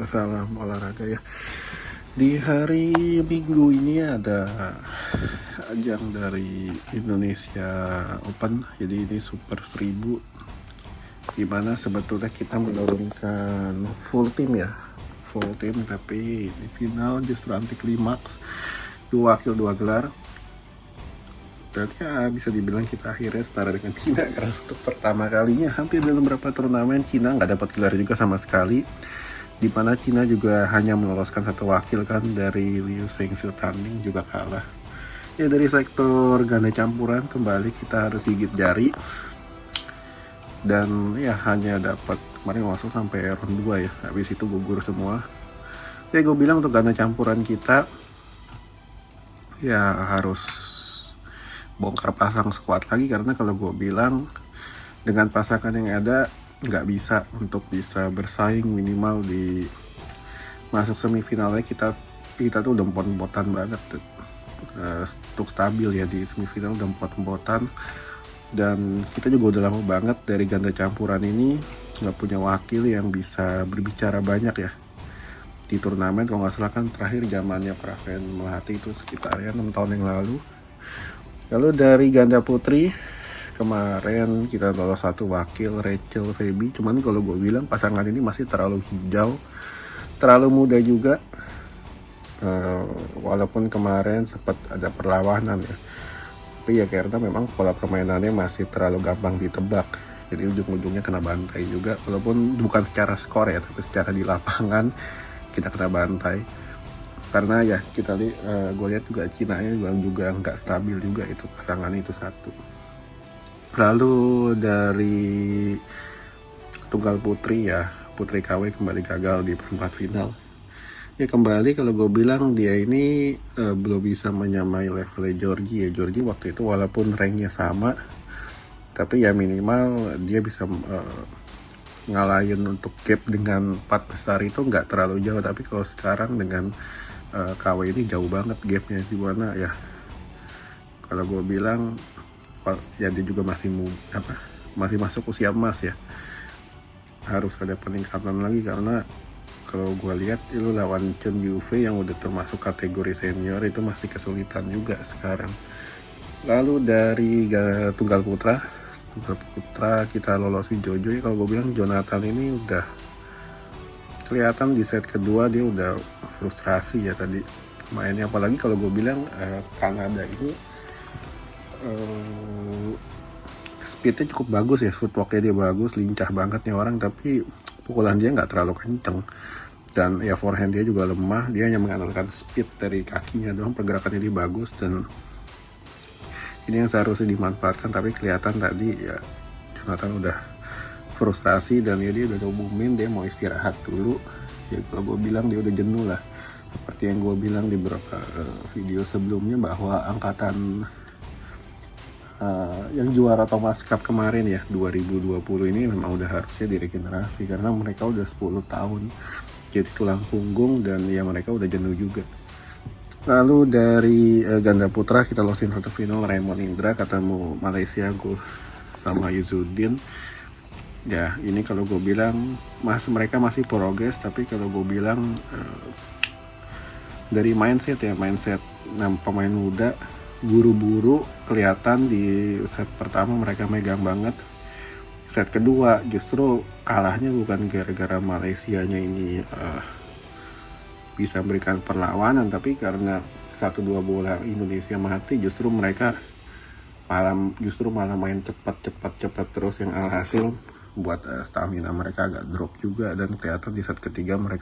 Salam olahraga ya. Di hari Minggu ini ada ajang dari Indonesia Open. Jadi ini Super 1000, dimana sebetulnya kita menurunkan full tim ya, full tim, tapi di final justru anti klimaks, 2 wakil 2 gelar. Dan ya bisa dibilang kita akhirnya setara dengan Cina, karena untuk pertama kalinya hampir dalam beberapa turnamen Cina nggak dapat gelar juga sama sekali, di mana Cina juga hanya meloloskan satu wakil kan, dari Liu Zhengzhou Tanding juga kalah. Ya dari sektor ganda campuran kembali kita harus gigit jari, dan ya hanya dapat kemarin masuk sampai round 2 ya, habis itu gugur semua. Ya gue bilang untuk ganda campuran kita ya harus bongkar pasang squad lagi, karena kalau gue bilang dengan pasangan yang ada nggak bisa untuk bisa bersaing minimal di masuk semifinalnya. Kita tuh udah empot-empotan banget untuk stabil ya di semifinal, udah empot-empotan. Dan kita juga udah lama banget dari ganda campuran ini nggak punya wakil yang bisa berbicara banyak ya di turnamen. Kalau nggak salah kan terakhir zamannya Praven Melati itu sekitar 6 tahun yang lalu. Lalu dari ganda putri kemarin kita lolos satu wakil, Rachel Feby. Cuman kalau gue bilang pasangan ini masih terlalu hijau, terlalu muda juga. Walaupun kemarin sempat ada perlawanan ya, tapi ya karena memang pola permainannya masih terlalu gampang ditebak, jadi ujung-ujungnya kena bantai juga. Walaupun bukan secara skor ya, tapi secara di lapangan kita kena bantai. Karena ya kita gue lihat juga Cina juga nggak stabil juga itu pasangan itu satu. Lalu dari tunggal putri ya, Putri KW kembali gagal di perempat final. Ya kembali kalau gue bilang dia ini belum bisa menyamai levelnya Georgie ya. Georgie waktu itu walaupun ranknya sama, tapi ya minimal dia bisa ngalahin untuk gap dengan 4 besar itu nggak terlalu jauh. Tapi kalau sekarang dengan KW ini jauh banget gapnya, di mana ya kalau gue bilang ya dia juga masih masuk usia emas ya, harus ada peningkatan lagi. Karena kalau gue lihat itu lawan Chen Yufei yang udah termasuk kategori senior itu masih kesulitan juga sekarang. Lalu dari tunggal putra kita lolosin Jojo ya. Kalau gue bilang Jonathan ini udah kelihatan di set kedua dia udah frustrasi ya tadi mainnya. Apalagi kalau gue bilang Kanada ini speednya cukup bagus ya, footworknya dia bagus, lincah banget nih orang, tapi pukulan dia nggak terlalu kenceng. Dan ya forehand dia juga lemah, dia hanya mengandalkan speed dari kakinya doang, pergerakannya dia bagus. Dan ini yang seharusnya dimanfaatkan, tapi kelihatan tadi ya Jonathan udah frustrasi, dan ya dia udah umumin dia mau istirahat dulu ya. Kalau gue bilang dia udah jenuh lah, seperti yang gue bilang di beberapa video sebelumnya, bahwa angkatan yang juara Thomas Cup kemarin ya 2020 ini memang udah harusnya diregenerasi, karena mereka udah 10 tahun jadi tulang punggung, dan ya mereka udah jenuh juga. Lalu dari ganda putra kita losin satu final, Raymond Indra ketemu Malaysia gue sama Izzuddin. Ya ini kalau gue bilang mereka masih progres, tapi kalau gue bilang dari mindset pemain muda, buru-buru kelihatan di set pertama mereka megang banget. Set kedua justru kalahnya bukan gara-gara Malaysianya ini bisa memberikan perlawanan, tapi karena 1-2 bola Indonesia mati, justru mereka malah main cepat terus, yang alhasil buat stamina mereka agak drop juga. Dan kelihatan di set ketiga mereka